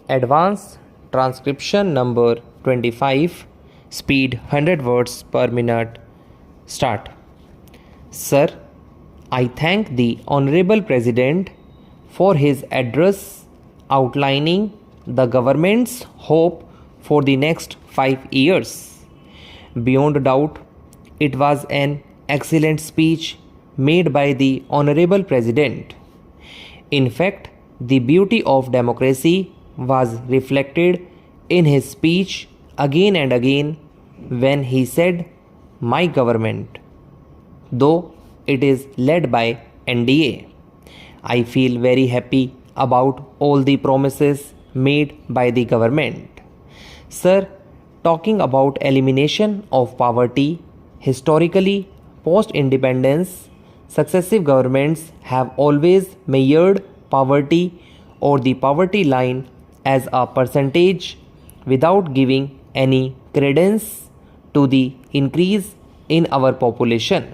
Advanced transcription number 25, speed 100 words per minute. Start. Sir, I thank the Honorable President for his address outlining the government's hope for the next 5 years. Beyond doubt, it was an excellent speech made by the Honorable President. In fact, the beauty of democracy was reflected in his speech again and again when he said, "My government." Though it is led by NDA, I feel very happy about all the promises made by the government. Sir, talking about elimination of poverty, historically, post-independence, successive governments have always measured poverty or the poverty line as a percentage without giving any credence to the increase in our population.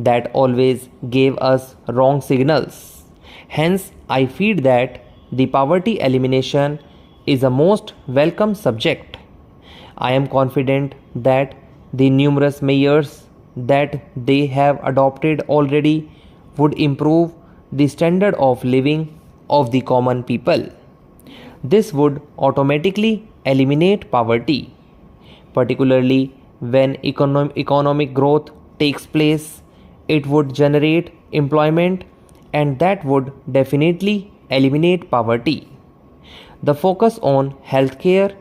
That always gave us wrong signals. Hence, I feel that the poverty elimination is a most welcome subject. I am confident that the numerous measures that they have adopted already would improve the standard of living of the common people. This would automatically eliminate poverty, particularly when economic growth takes place. It would generate employment, and that would definitely eliminate poverty. The focus on healthcare,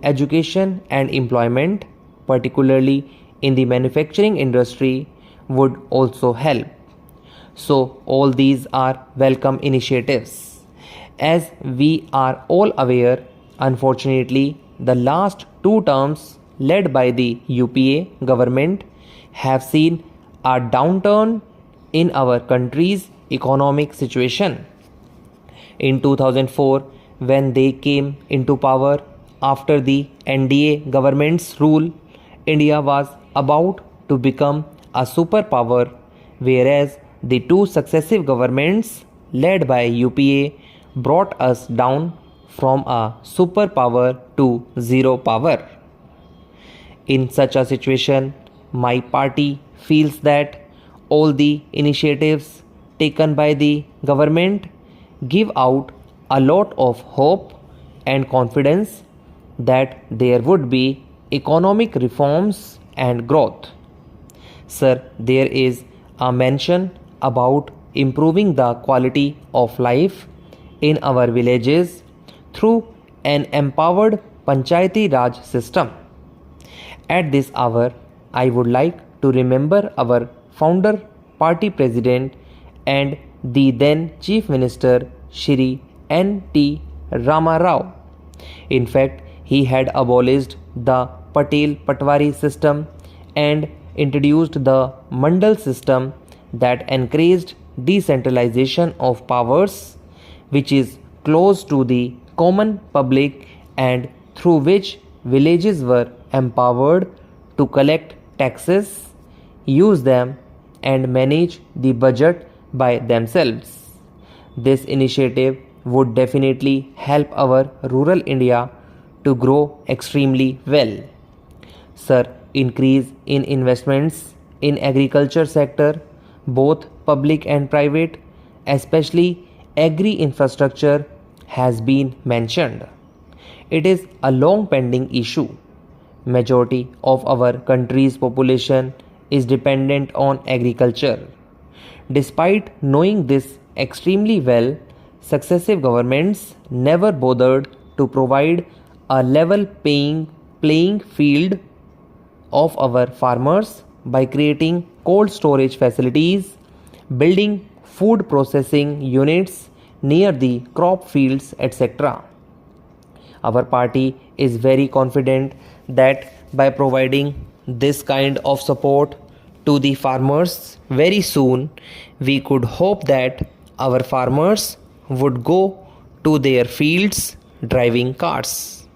education, and employment, particularly in the manufacturing industry, would also help. So, all these are welcome initiatives. As we are all aware, unfortunately, the last 2 terms led by the UPA government have seen a downturn in our country's economic situation. In 2004, when they came into power after the NDA government's rule, India was about to become a superpower, whereas the 2 successive governments led by UPA brought us down from a superpower to zero power. In such a situation, my party feels that all the initiatives taken by the government give out a lot of hope and confidence that there would be economic reforms and growth. Sir, there is a mention about improving the quality of life in our villages through an empowered Panchayati Raj system. At this hour, I would like to remember our founder party president and the then Chief Minister Shri N.T. Rama Rao. In fact, he had abolished the Patel Patwari system and introduced the Mandal system that encouraged decentralization of powers, which is close to the common public and through which villages were empowered to collect taxes, use them, and manage the budget by themselves. This initiative would definitely help our rural India to grow extremely well. Sir, increase in investments in agriculture sector, both public and private, especially agri-infrastructure, has been mentioned. It is a long pending issue. Majority of our country's population is dependent on agriculture. Despite knowing this extremely well, successive governments never bothered to provide a level playing field of our farmers by creating cold storage facilities, building food processing units near the crop fields, etc. Our party is very confident that by providing this kind of support to the farmers very soon, we could hope that our farmers would go to their fields driving cars.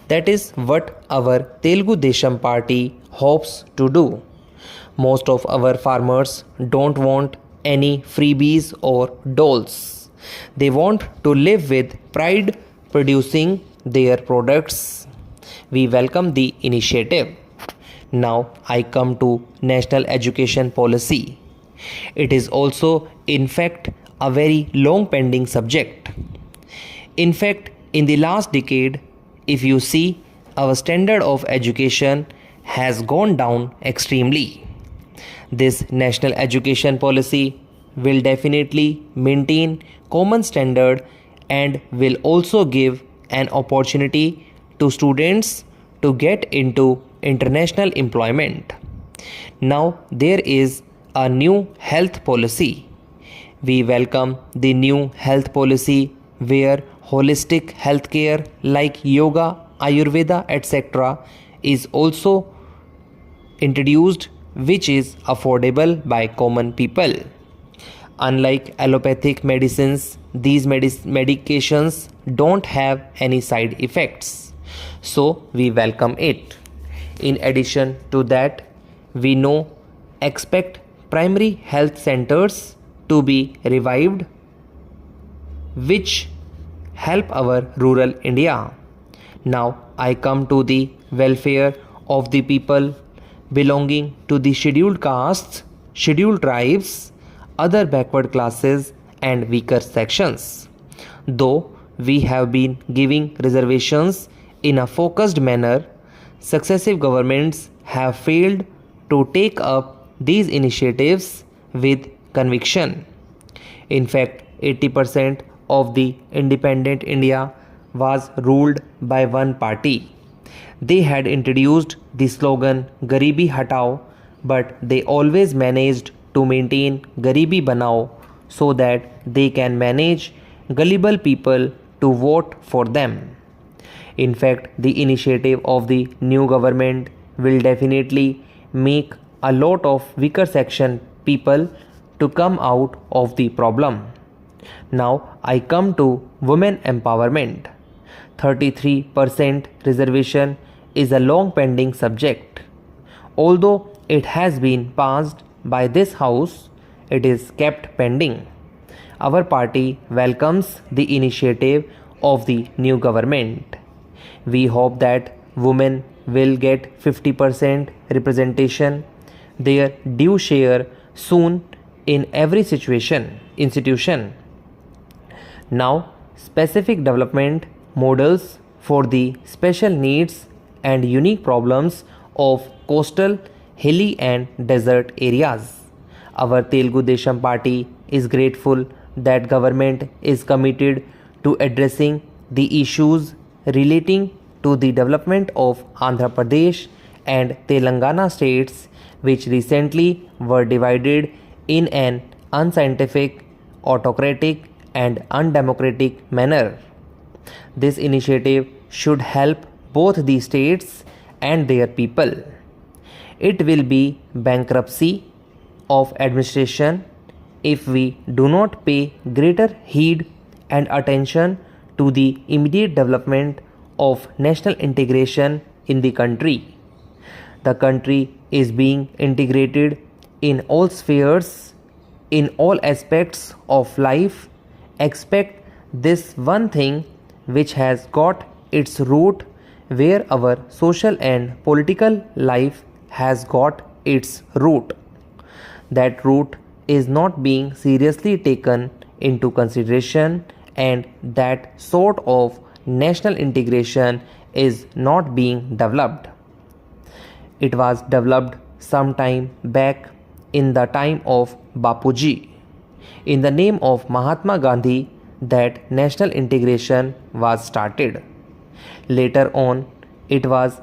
That is what our Telugu Desam party hopes to do. Most of our farmers don't want any freebies or doles. They want to live with pride, producing their products. We welcome the initiative. Now I come to national education policy. It is also, in fact, a very long pending subject. In fact, in the last decade, if you see, our standard of education has gone down extremely. This national education policy will definitely maintain common standard and will also give an opportunity to students to get into international employment. Now there is a new health policy. We welcome the new health policy where holistic healthcare like yoga, Ayurveda, etc. is also introduced, which is affordable by common people. Unlike allopathic medicines, these medications don't have any side effects. So we welcome it. In addition to that, we expect primary health centers to be revived, which help our rural India. Now I come to the welfare of the people belonging to the scheduled castes, scheduled tribes, other backward classes and weaker sections. Though we have been giving reservations in a focused manner, successive governments have failed to take up these initiatives with conviction. In fact, 80% of the independent India was ruled by one party. They had introduced the slogan Garibi Hatao, but they always managed to maintain Garibi Banao so that they can manage gullible people to vote for them. In fact, the initiative of the new government will definitely make a lot of weaker section people to come out of the problem. Now I come to women empowerment. 33% reservation is a long pending subject. Although it has been passed by this house, it is kept pending. Our party welcomes the initiative of the new government. We hope that women will get 50% representation, their due share soon in every institution. Now, specific development models for the special needs and unique problems of coastal, hilly and desert areas. Our Telugu Desam party is grateful that government is committed to addressing the issues relating to the development of Andhra Pradesh and Telangana states, which recently were divided in an unscientific, autocratic and undemocratic manner. This initiative should help both the states and their people. It will be bankruptcy of administration if we do not pay greater heed and attention to the immediate development of national integration in the country. The country is being integrated in all spheres, in all aspects of life, except this one thing which has got its root where our social and political life has got its root. That root is not being seriously taken into consideration, and that sort of national integration is not being developed. It was developed some time back in the time of Bapuji. In the name of Mahatma Gandhi, that national integration was started. Later on, it was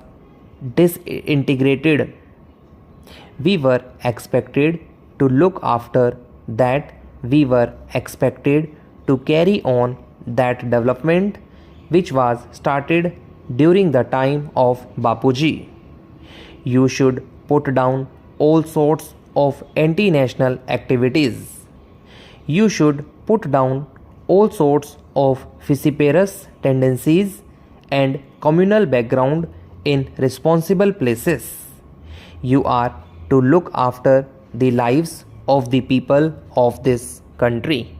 disintegrated. We were expected to look after that. We were expected to carry on that development which was started during the time of Bapuji. You should put down all sorts of anti-national activities. You should put down all sorts of vociferous tendencies and communal background in responsible places. You are to look after the lives of the people of this country.